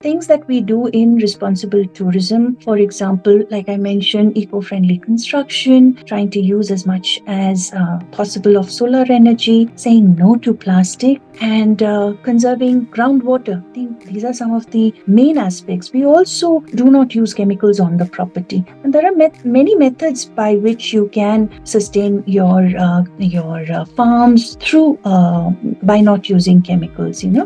things that we do in responsible tourism. For example, like I mentioned, eco-friendly construction, trying to use as much as possible of solar energy, saying no to plastic, and conserving groundwater. I think these are some of the main aspects. We also do not use chemicals on the property, and there are many methods by which you can sustain your farms through by not using chemicals. Hello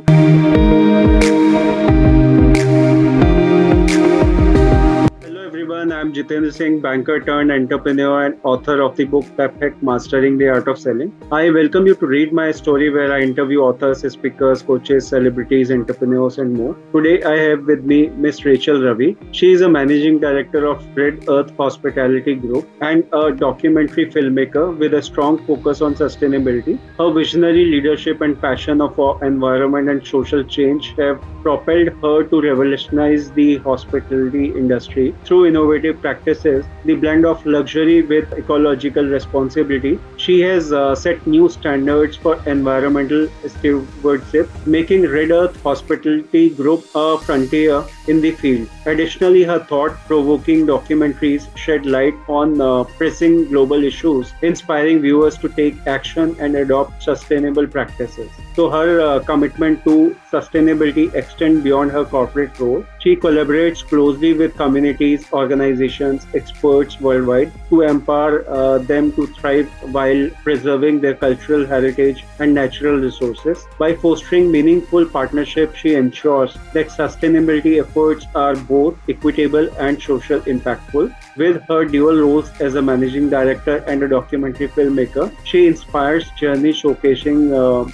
everyone, I'm Jitendra Singh, banker turned entrepreneur and author of the book Perfect Mastering the Art of Selling. I welcome you to read my story where I interview authors, speakers, coaches, celebrities, entrepreneurs, and more. Today I have with me Miss Rachel Ravi. She is a managing director of Red Earth Hospitality Group and a documentary filmmaker with a strong focus on sustainability. Her visionary leadership and passion for environment and social change have propelled her to revolutionize the hospitality industry through innovative practices, the blend of luxury with ecological responsibility. She has set new standards for environmental stewardship, making Red Earth Hospitality Group a frontier in the field. Additionally, her thought-provoking documentaries shed light on pressing global issues, inspiring viewers to take action and adopt sustainable practices. So her commitment to sustainability extends beyond her corporate role. She collaborates closely with communities, organizations, experts worldwide to empower them to thrive while preserving their cultural heritage and natural resources. By fostering meaningful partnerships, she ensures that sustainability efforts are both equitable and social impactful. With her dual roles as a managing director and a documentary filmmaker, she inspires journey showcasing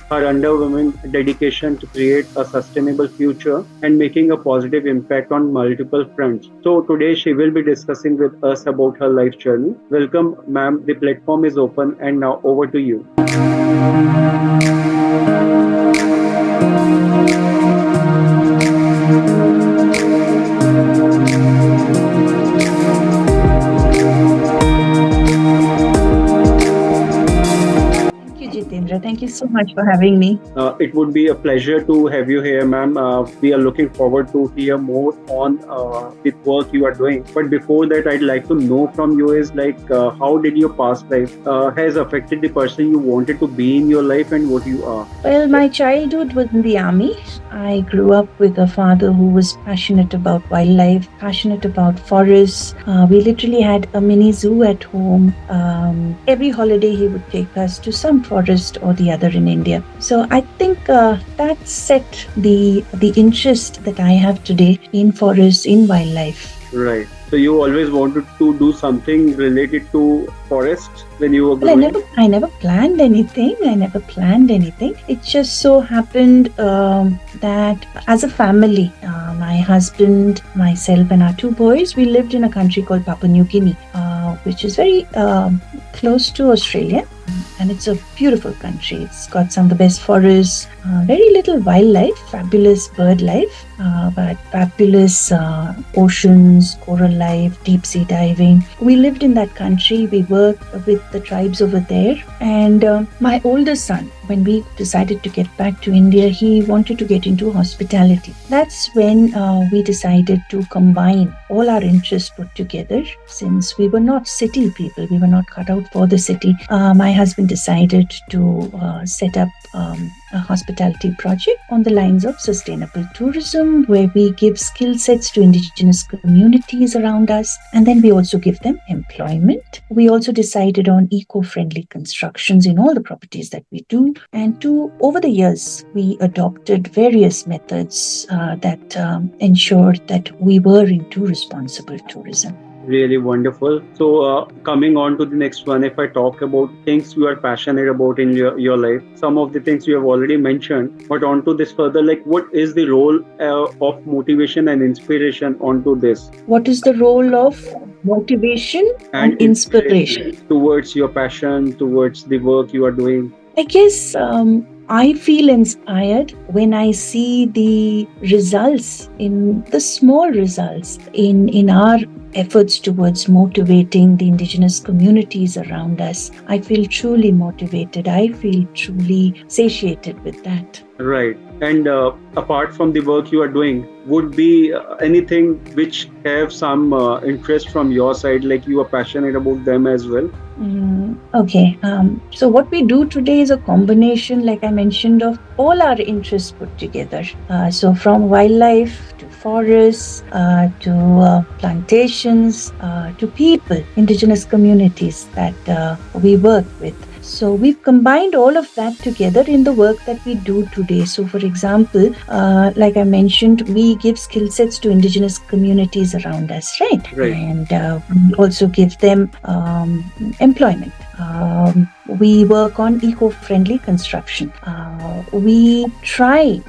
her unwavering dedication to create a sustainable future and making a positive impact on multiple fronts. So today she will be discussing with us about her life journey. Welcome, ma'am. The platform is open and now over to you. Thank you, Jitendra. Thank you so much for having me. It would be a pleasure to have you here, ma'am. We are looking forward to hear more on the work you are doing. But before that, I'd like to know from you is how did your past life has affected the person you wanted to be in your life and what you are? Well, my childhood was in the army. I grew up with a father who was passionate about wildlife, passionate about forests. We literally had a mini zoo at home. Every holiday, he would take us to some forest or the other in India. So I think that set the interest that I have today in forests, in wildlife. Right. So you always wanted to do something related to forests when you were Well, growing? I never planned anything. I never planned anything. It just so happened that as a family, my husband, myself, and our two boys, we lived in a country called Papua New Guinea, which is very close to Australia. And it's a beautiful country. It's got some of the best forests, very little wildlife, fabulous bird life, but fabulous oceans, coral life, deep sea diving. We lived in that country. We worked with the tribes over there. And my oldest son, when we decided to get back to India, he wanted to get into hospitality. That's when we decided to combine all our interests put together. Since we were not city people, we were not cut out for the city. My husband decided to set up a hospitality project on the lines of sustainable tourism, where we give skill sets to indigenous communities around us, and then we also give them employment. We also decided on eco-friendly constructions in all the properties that we do, and over the years we adopted various methods that ensured that we were into responsible tourism. Really wonderful. So, coming on to the next one, if I talk about things you are passionate about in your life, some of the things you have already mentioned, but onto this further, like what is the role of motivation and inspiration onto this? What is the role of motivation and inspiration? Towards your passion, towards the work you are doing? I guess I feel inspired when I see the results, in the small results in our efforts towards motivating the indigenous communities around us. I feel truly motivated. I feel truly satiated with that. Right. And apart from the work you are doing, would be anything which have some interest from your side, like you are passionate about them as well? Okay. So what we do today is a combination, like I mentioned, of all our interests put together. So from wildlife to forests, to plantations, to people, indigenous communities that we work with. So we've combined all of that together in the work that we do today. So for example, like I mentioned, we give skill sets to indigenous communities around us, right? Right. And we also give them employment. We work on eco-friendly construction. We try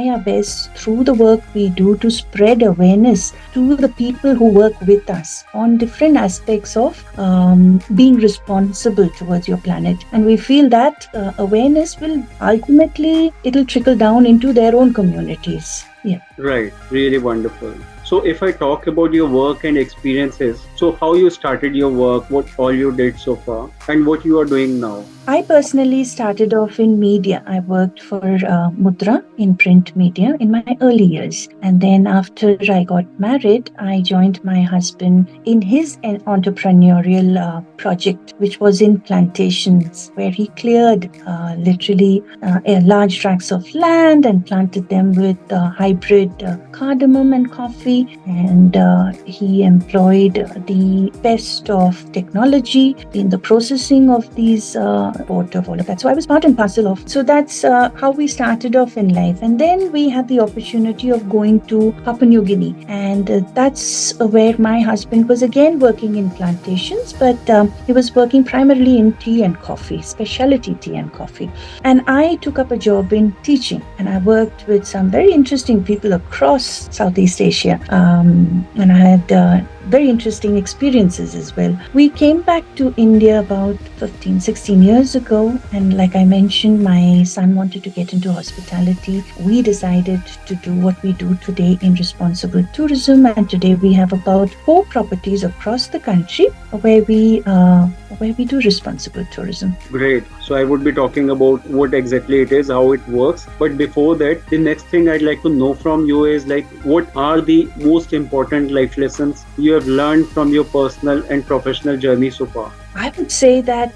our best through the work we do to spread awareness to the people who work with us on different aspects of being responsible towards your planet. And we feel that awareness will ultimately, it'll trickle down into their own communities. Yeah. Right, really wonderful. So if I talk about your work and experiences, so how you started your work, what all you did so far, and what you are doing now. I personally started off in media. I worked for Mudra in print media in my early years. And then after I got married, I joined my husband in his entrepreneurial project, which was in plantations, where he cleared literally large tracts of land and planted them with hybrid cardamom and coffee. And he employed the best of technology in the processing of these part of all of that. So I was part and parcel of. So that's how we started off in life. And then we had the opportunity of going to Papua New Guinea. And that's where my husband was again working in plantations, but he was working primarily in tea and coffee, specialty tea and coffee. And I took up a job in teaching, and I worked with some very interesting people across Southeast Asia. And I had very interesting experiences as well. We came back to India about 15, 16 years ago. And like I mentioned, my son wanted to get into hospitality. We decided to do what we do today in responsible tourism. And today we have about 4 properties across the country where we do responsible tourism. Great. So I would be talking about what exactly it is, how it works. But before that, the next thing I'd like to know from you is like, what are the most important life lessons you have learned from your personal and professional journey so far? I would say that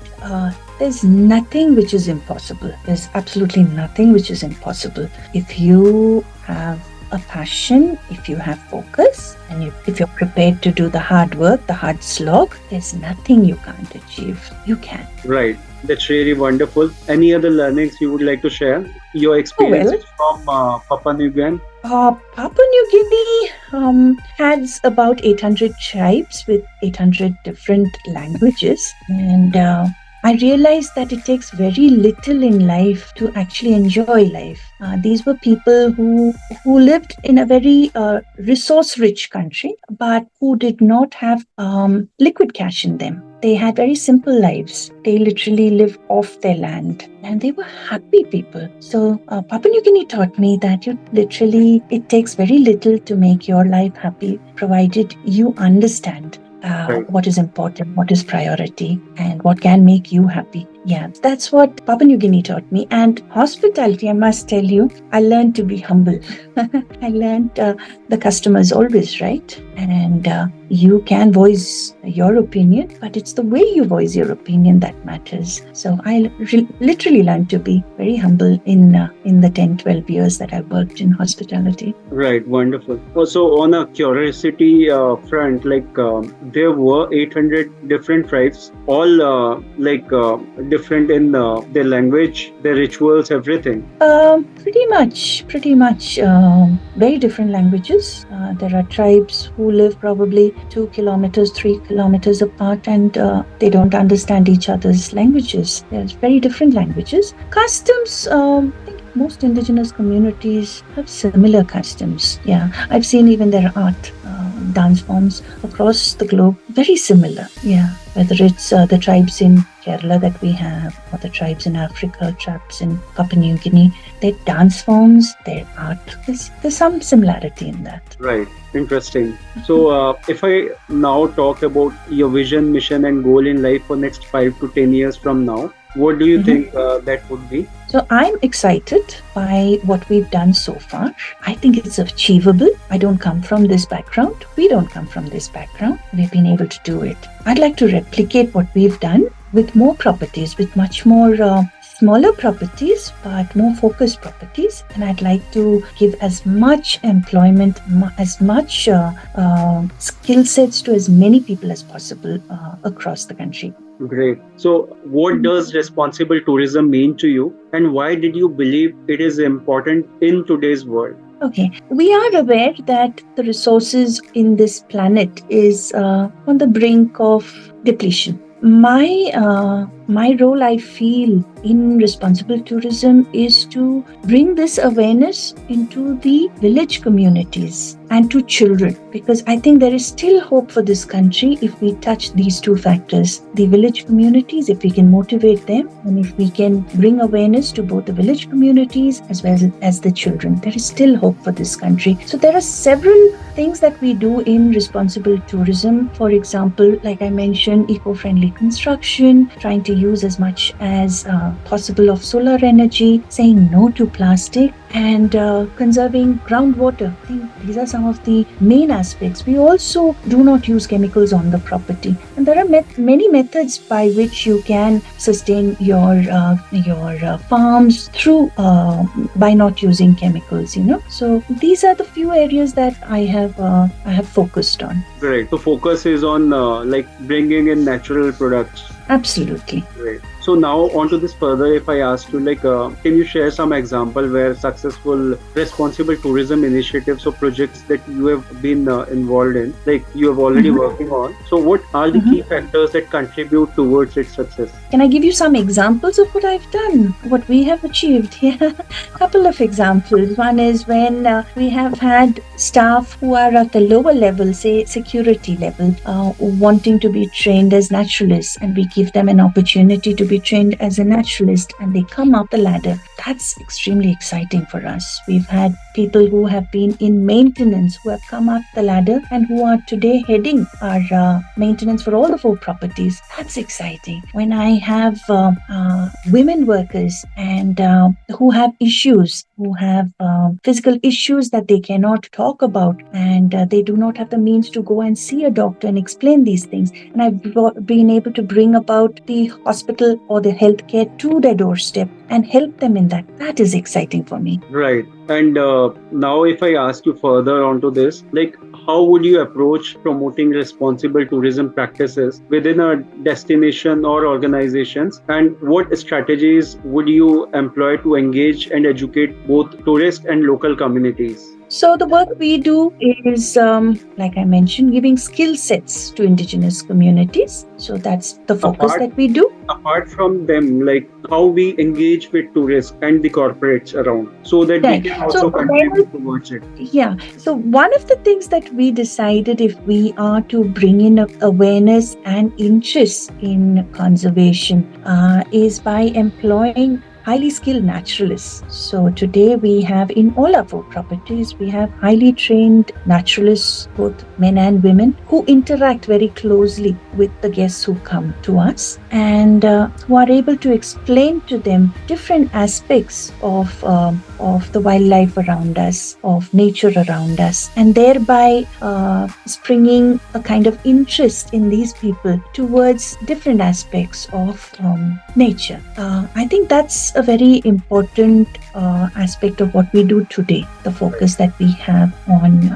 there's nothing which is impossible. There's absolutely nothing which is impossible. If you have a passion, if you have focus, and if you're prepared to do the hard work, the hard slog, there's nothing you can't achieve. You can. Right. That's really wonderful. Any other learnings you would like to share? Your experiences from Papua New Guinea? Papua New Guinea has about 800 tribes with 800 different languages. And I realized that it takes very little in life to actually enjoy life. These were people who lived in a very resource-rich country, but who did not have liquid cash in them. They had very simple lives. They literally lived off their land, and they were happy people. So Papua New Guinea taught me that it takes very little to make your life happy, provided you understand what is important, what is priority, and what can make you happy. Yeah, that's what Papua New Guinea taught me. And hospitality, I must tell you, I learned to be humble. I learned the customer is always right. And you can voice your opinion, but it's the way you voice your opinion that matters. So I literally learned to be very humble in the 10, 12 years that I worked in hospitality. Right, wonderful. Also, on a curiosity front, like there were 800 different tribes, all different in their language, their rituals, everything. Pretty much. Very different languages. There are tribes who live probably 2 kilometers, 3 kilometers apart, and they don't understand each other's languages. There's very different languages. Customs, I think most indigenous communities have similar customs. Yeah, I've seen even their art. dance forms across the globe, very similar. Yeah, whether it's the tribes in Kerala that we have, or the tribes in Africa, tribes in Papua New Guinea, their dance forms, their art, there's some similarity in that. Right. Interesting. So, if I now talk about your vision, mission, and goal in life for next 5 to 10 years from now, what do you Mhm. think that would be? So I'm excited by what we've done so far. I think it's achievable. I don't come from this background. We don't come from this background. We've been able to do it. I'd like to replicate what we've done with more properties, with much more smaller properties, but more focused properties. And I'd like to give as much employment, as much skill sets to as many people as possible across the country. Great. So, what does responsible tourism mean to you, and why did you believe it is important in today's world? Okay, we are aware that the resources in this planet is on the brink of depletion. My role, I feel, in responsible tourism is to bring this awareness into the village communities and to children, because I think there is still hope for this country if we touch these two factors: the village communities, if we can motivate them, and if we can bring awareness to both the village communities as well as the children. There is still hope for this country. So there are several things that we do in responsible tourism. For example, like I mentioned, eco-friendly construction, trying to use as much as possible of solar energy, saying no to plastic, and conserving groundwater. I think these are some of the main aspects. We also do not use chemicals on the property, and there are many methods by which you can sustain your farms through by not using chemicals. So these are the few areas that I have focused on. Great. So, focus is on like bringing in natural products. Absolutely. Great. So now onto this further, if I ask you, like, can you share some example where successful responsible tourism initiatives or projects that you have been involved in, like you have already working on? So what are the key factors that contribute towards its success? Can I give you some examples of what I've done, what we have achieved? Yeah, a couple of examples. One is when we have had staff who are at the lower level, say security level, wanting to be trained as naturalists, and we give them an opportunity to be trained as a naturalist, and they come up the ladder. That's extremely exciting for us. We've had people who have been in maintenance who have come up the ladder and who are today heading our maintenance for all the 4 properties. That's exciting. When I have women workers and who have issues, who have physical issues that they cannot talk about, and they do not have the means to go and see a doctor and explain these things, and I've been able to bring about the hospital or the healthcare to their doorstep and help them in that. That is exciting for me. Right. And now, if I ask you further onto this, like, how would you approach promoting responsible tourism practices within a destination or organizations? And what strategies would you employ to engage and educate both tourist and local communities? So the work we do is, like I mentioned, giving skill sets to indigenous communities. So that's the focus that we do. Apart from them, like how we engage with tourists and the corporates around, so that we can also contribute towards it. Yeah. So one of the things that we decided, if we are to bring in awareness and interest in conservation, is by employing highly skilled naturalists. So today we have in all our 4 properties, we have highly trained naturalists, both men and women, who interact very closely with the guests who come to us, and who are able to explain to them different aspects of the wildlife around us, of nature around us, and thereby springing a kind of interest in these people towards different aspects of nature. I think that's a very important aspect of what we do today, the focus that we have on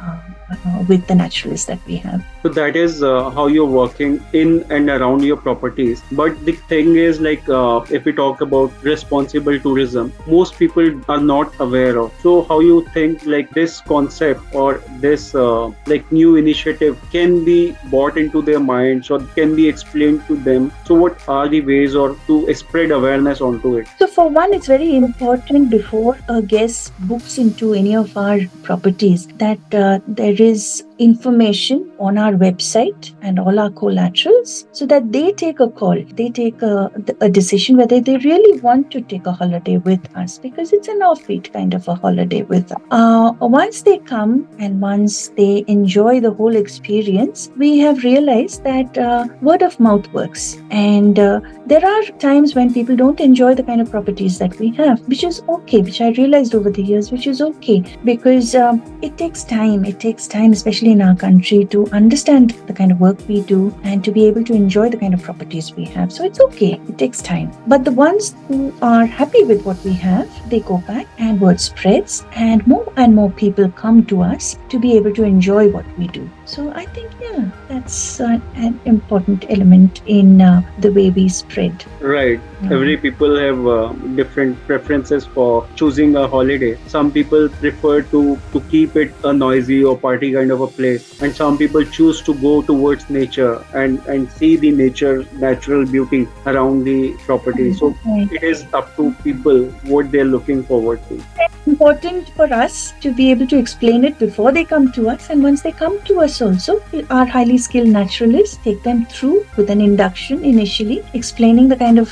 with the naturalists that we have. So that is how you're working in and around your properties. But the thing is, like, if we talk about responsible tourism, most people are not aware of. So how you think like this concept or this like new initiative can be brought into their minds or can be explained to them? So what are the ways or to spread awareness onto it? So for one, it's very important before a guest books into any of our properties that there is information on our website and all our collaterals so that they take a call, they take a decision whether they really want to take a holiday with us, because it's an offbeat kind of a holiday with us. Once they come and once they enjoy the whole experience, we have realized that word of mouth works. And there are times when people don't enjoy the kind of properties that we have, which is okay, which I realized over the years, which is okay, because it takes time. It takes time, especially in our country, to understand the kind of work we do and to be able to enjoy the kind of properties we have. So it's okay. It takes time. But the ones who are happy with what we have, they go back and word spreads and more people come to us to be able to enjoy what we do. So I think, yeah, that's an important element in the way we spread. Right. Every people have different preferences for choosing a holiday. Some people prefer to keep it a noisy or party kind of a place, and some people choose to go towards nature and see the natural beauty around the property. So Right. it is up to people what they're looking forward to. Important for us to be able to explain it before they come to us, and once they come to us also, our highly skilled naturalists take them through with an induction initially, explaining the kind of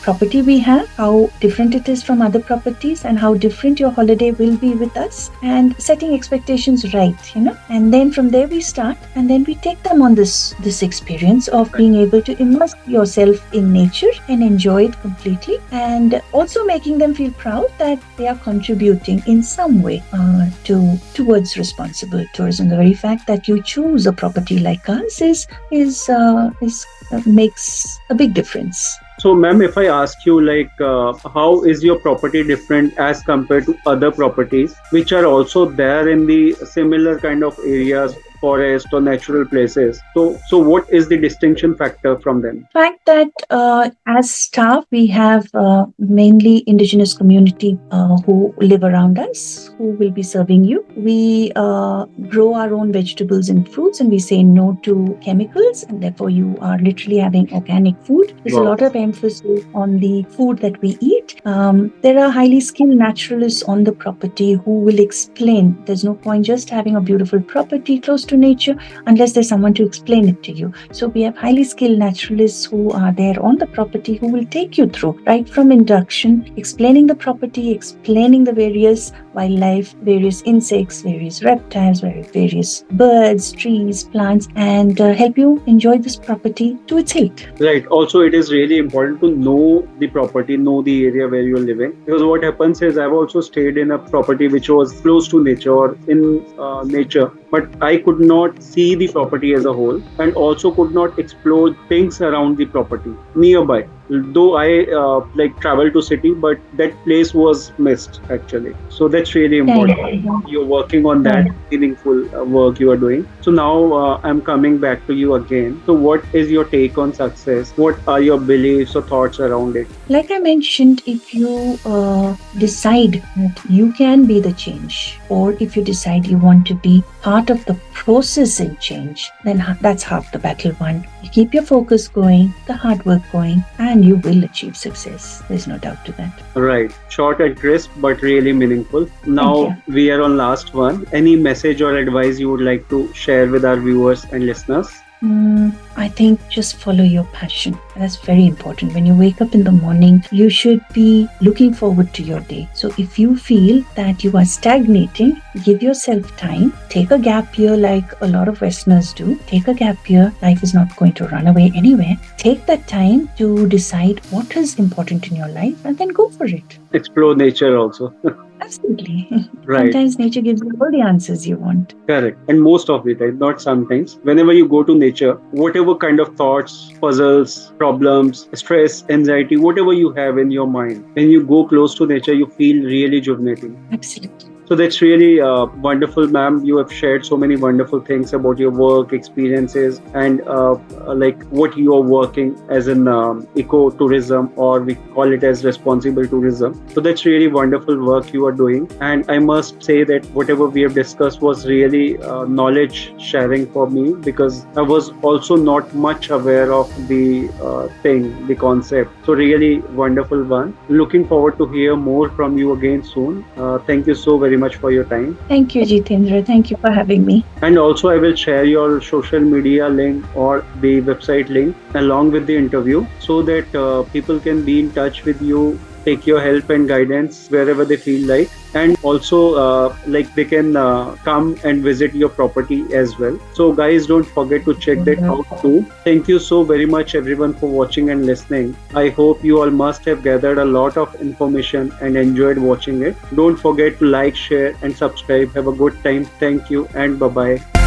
property we have, how different it is from other properties, and how different your holiday will be with us, and setting expectations right, and then from there we start, and then we take them on this experience of being able to immerse yourself in nature and enjoy it completely, and also making them feel proud that they are contributing in some way towards responsible tourism. The very fact that you choose a property like us makes a big difference. So, ma'am, if I ask you, how is your property different as compared to other properties which are also there in the similar kind of areas, forest or natural places? So what is the distinction factor from them? Fact that as staff we have mainly indigenous community who live around us, who will be serving you. We grow our own vegetables and fruits, and we say no to chemicals, and therefore you are literally having organic food. There's a lot of emphasis on the food that we eat. There are highly skilled naturalists on the property who will explain. There's no point just having a beautiful property close to nature unless there's someone to explain it to you. So we have highly skilled naturalists who are there on the property who will take you through, right from induction, explaining the property, explaining the various wildlife, various insects, various reptiles, various birds, trees, plants, and help you enjoy this property to its hilt. Right. Also, it is really important to know the property, know the area where you're living. Because what happens is, I've also stayed in a property which was close to nature or in nature, but I could not see the property as a whole, and also could not explore things around the property nearby. Though I travel to city, but that place was missed actually. So that's really important. Yeah. You're working on that meaningful work you are doing. So now I'm coming back to you again. So what is your take on success? What are your beliefs or thoughts around it? Like I mentioned, if you decide that you can be the change, or if you decide you want to be part of the process in change, then that's half the battle won. You keep your focus going, the hard work going, and you will achieve success. There's no doubt to that. Right. Short and crisp, but really meaningful. Now we are on last one. Any message or advice you would like to share with our viewers and listeners? I think just follow your passion. That's very important. When you wake up in the morning, you should be looking forward to your day. So if you feel that you are stagnating, give yourself time. Take a gap year like a lot of Westerners do. Take a gap year. Life is not going to run away anywhere. Take that time to decide what is important in your life and then go for it. Explore nature also. Absolutely. Right. Sometimes nature gives you all the answers you want. Correct. And most of the time, not sometimes. Whenever you go to nature, whatever kind of thoughts, puzzles, problems, stress, anxiety, whatever you have in your mind, when you go close to nature, you feel really rejuvenating. Absolutely. So that's really wonderful, ma'am. You have shared so many wonderful things about your work, experiences, and what you are working as in eco-tourism, or we call it as responsible tourism. So that's really wonderful work you are doing. And I must say that whatever we have discussed was really knowledge sharing for me, because I was also not much aware of the the concept. So really wonderful one. Looking forward to hear more from you again soon. Thank you so very much for your time. Thank you, Jitendra. Thank you for having me. And also, I will share your social media link or the website link along with the interview so that people can be in touch with you, take your help and guidance wherever they feel like. And also, like they can come and visit your property as well. So, guys, don't forget to check that out too. Thank you so very much, everyone, for watching and listening. I hope you all must have gathered a lot of information and enjoyed watching it. Don't forget to like, share, and subscribe. Have a good time. Thank you, and bye bye.